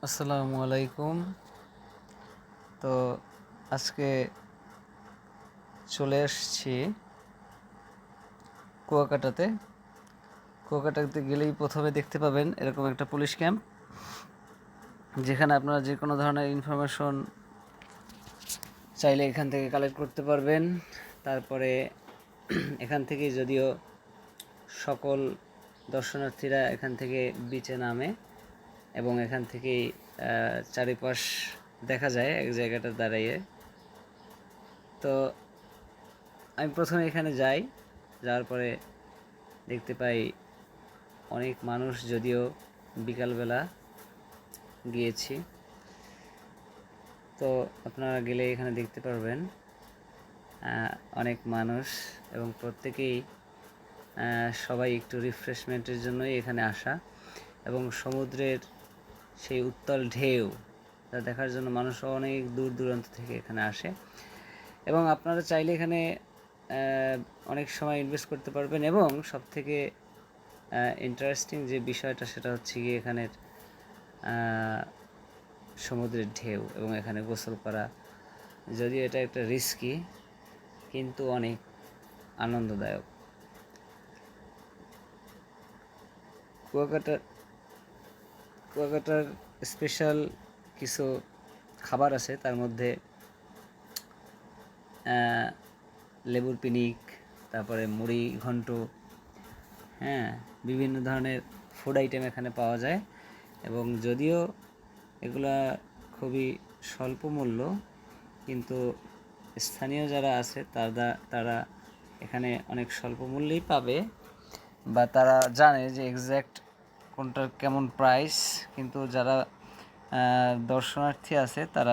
আসসালামু আলাইকুম। তো আজকে চলে আসছি কুয়াকাটাতে গেলেই প্রথমে দেখতে পাবেন এরকম একটা পুলিশ ক্যাম্প, যেখানে আপনারা যে কোনো ধরনের ইনফরমেশন চাইলে এখান থেকে কালেক্ট করতে পারবেন। তারপরে এখান থেকে যদিও সকল দর্শনার্থীরা এখান থেকে বিচে নামে এবং এখান থেকেই চারিপাশ দেখা যায় এক জায়গাটা দাঁড়িয়ে। তো আমি প্রথমে এখানে যাই, যাওয়ার পরে দেখতে পাই অনেক মানুষ, যদিও বিকালবেলা গিয়েছি। তো আপনারা গেলে এখানে দেখতে পারবেন অনেক মানুষ, এবং প্রত্যেকেই সবাই একটু রিফ্রেশমেন্টের জন্যই এখানে আসা, এবং সমুদ্রের সেই উত্তাল ঢেউ তা দেখার জন্য মানুষ অনেক দূর দূরান্ত থেকে এখানে আসে। এবং আপনারা চাইলে এখানে অনেক সময় ইনভেস্ট করতে পারবেন। এবং সবথেকে ইন্টারেস্টিং যে বিষয়টা, সেটা হচ্ছে গিয়ে এখানের সমুদ্রের ঢেউ এবং এখানে গোসল করা। যদিও এটা একটা রিস্কি, কিন্তু অনেক আনন্দদায়ক। কুয়াকাটার স্পেশাল কিছু খাবার আছে, তার মধ্যে লেবুর পিনিক, তারপরে মুড়ি ঘন্ট, বিভিন্ন ধরনের ফুড আইটেম এখানে পাওয়া যায়। এবং যদিও এগুলা খুবই স্বল্প মূল্য, কিন্তু স্থানীয় যারা আছে তারা এখানে অনেক স্বল্প মূল্যেই পাবে, বা তারা জানে যে এক্স্যাক্ট কোনটার কেমন প্রাইস। কিন্তু যারা দর্শনার্থী আছে তারা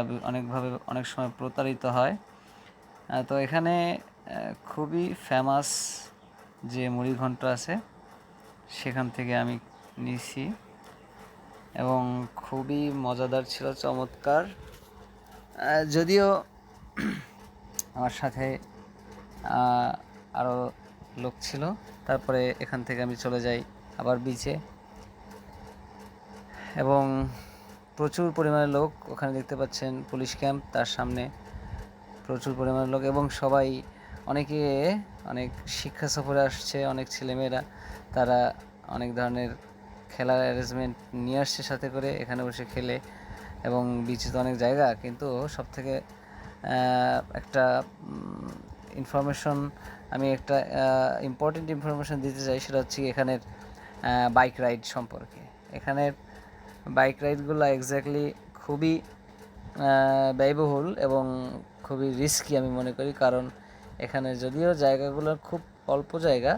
অনেক সময় প্রতারিত হয়। তো এখানে খুবই ফেমাস যে মুড়ি ঘন্ট আছে, সেখান থেকে আমি নিয়েছি এবং খুবই মজাদার ছিল, চমৎকার। যদিও আমার সাথে আরও লোক ছিল। তারপরে এখান থেকে আমি চলে যাই আবার বিচে, এবং প্রচুর পরিমাণে লোক ওখানে দেখতে পাচ্ছেন। পুলিশ ক্যাম্প, তার সামনে প্রচুর পরিমাণে লোক, এবং সবাই অনেক শিক্ষা সফরে আসছে। অনেক ছেলেমেয়েরা, তারা অনেক ধরনের খেলার অ্যারেঞ্জমেন্ট নিয়ে আসছে সাথে করে, এখানে বসে খেলে। এবং বিচে তো অনেক জায়গা, কিন্তু সবথেকে একটা ইনফরমেশন, আমি একটা ইম্পর্টেন্ট ইনফরমেশন দিতে চাই, সেটা হচ্ছে এখানের বাইক রাইড সম্পর্কে। এখানের বাইক রাইডগুলো এক্স্যাক্টলি খুবই ব্যয়বহুল এবং খুবই রিস্কি আমি মনে করি। কারণ এখানে যদিও জায়গাগুলো খুব অল্প জায়গা,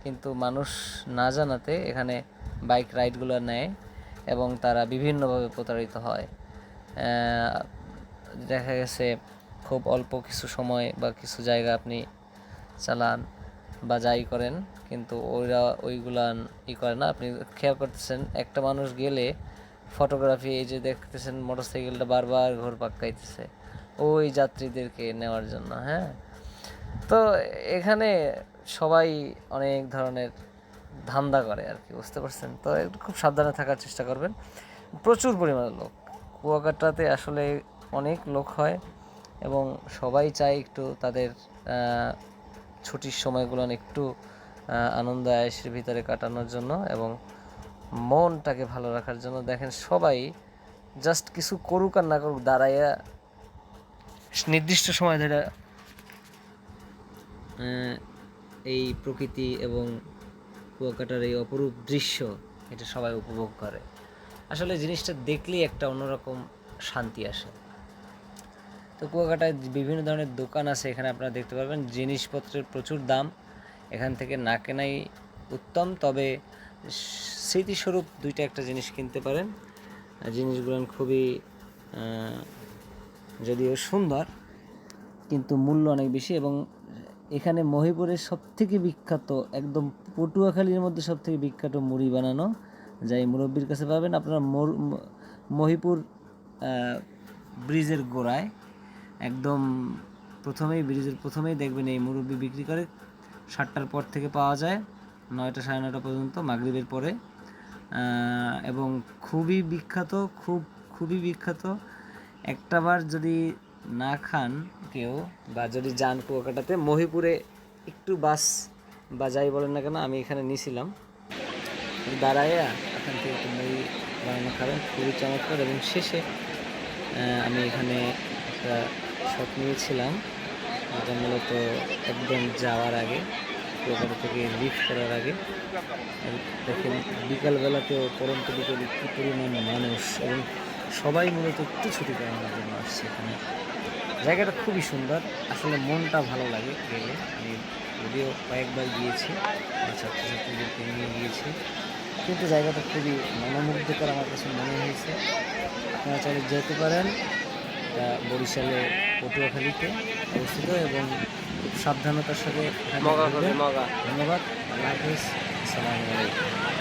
কিন্তু মানুষ না জানাতে এখানে বাইক রাইডগুলো নেয় এবং তারা বিভিন্নভাবে প্রতারিত হয়। দেখা গেছে খুব অল্প কিছু সময় বা কিছু জায়গা আপনি চালান বা যাই করেন, কিন্তু ওইগুলান করে না। আপনি খেয়াল করতেছেন, একটা মানুষ গেলে ফটোগ্রাফি, এই যে দেখতেছেন মোটরসাইকেলটা বারবার ঘোর পাক্কাইতেছে ওই যাত্রীদেরকে নেওয়ার জন্য। তো এখানে সবাই অনেক ধরনের ধান্দা করে আর কি, বুঝতে পারছেন? তো একটু খুব সাবধানে থাকার চেষ্টা করবেন। প্রচুর পরিমাণে লোক কুয়াকাটাতে, আসলে অনেক লোক হয়, এবং সবাই চায় একটু তাদের ছুটির সময়গুলো একটু আনন্দ আয়েশের ভিতরে কাটানোর জন্য এবং মনটাকে ভালো রাখার জন্য। দেখেন, সবাই জাস্ট কিছু করুক আর না করুক, দাঁড়াইয়া নির্দিষ্ট সময় ধরে এই প্রকৃতি এবং কুয়াকাটার এই অপরূপ দৃশ্য, এটা সবাই উপভোগ করে। আসলে জিনিসটা দেখলেই একটা অন্যরকম শান্তি আসে। তো কুয়াকাটায় বিভিন্ন ধরনের দোকান আছে, এখানে আপনারা দেখতে পারবেন। জিনিসপত্রের প্রচুর দাম, এখান থেকে না কেনাই উত্তম। তবে স্মৃতিস্বরূপ দুইটা একটা জিনিস কিনতে পারেন। জিনিসগুলো খুবই যদিও সুন্দর, কিন্তু মূল্য অনেক বেশি। এবং এখানে মহিপুরের সবথেকে বিখ্যাত, একদম পটুয়াখালীর মধ্যে সবথেকে বিখ্যাত মুড়ি বানানো যাই মুরব্বির কাছে পাবেন। আপনারা মহিপুর ব্রিজের গোড়ায়, একদম ব্রিজের প্রথমেই দেখবেন এই মুরব্বি বিক্রি করে। 7টার পর থেকে পাওয়া যায়, 9টা সাড়ে 9টা পর্যন্ত, মাগরিবের পরে। এবং খুবই বিখ্যাত, খুব খুবই বিখ্যাত। একটাবার যদি না খান কেউ বা যদি যান কুয়াকাটাতে, মহিপুরে একটু বাস বা যাই বলেন না কেন, আমি এখানে নিয়েছিলাম, দাঁড়ায় এখান থেকে একটু মুড়ি বানানো খাবেন, খুবই চমৎকার। এবং শেষে আমি এখানে একটা শট নিয়েছিলাম, যেটা মূলত একদম যাওয়ার আগে, কুয়াকাটা থেকে লিফট করার আগে। দেখেন বিকালবেলাতেও, পরন্ত বিকেলে কী পরিমাণ মানুষ, এবং সবাই মূলত একটু ছুটি কাটানোর জন্য আসছে এখানে। জায়গাটা খুবই সুন্দর, আসলে মনটা ভালো লাগে গেলে। আমি যদিও কয়েকবার গিয়েছি, আমার ছাত্রছাত্রীদেরকে নিয়ে গিয়েছি, কিন্তু জায়গাটা খুবই মনোমুগ্ধকর আমার কাছে মনে হয়েছে। আপনারা চাইলে যেতে পারেন। বরিশালে পটুয়াখালীতে অবস্থিত, এবং খুব সাবধানতার সাথে। ধন্যবাদ, আল্লাহ হাফিজ, আসসালামু আলাইকুম।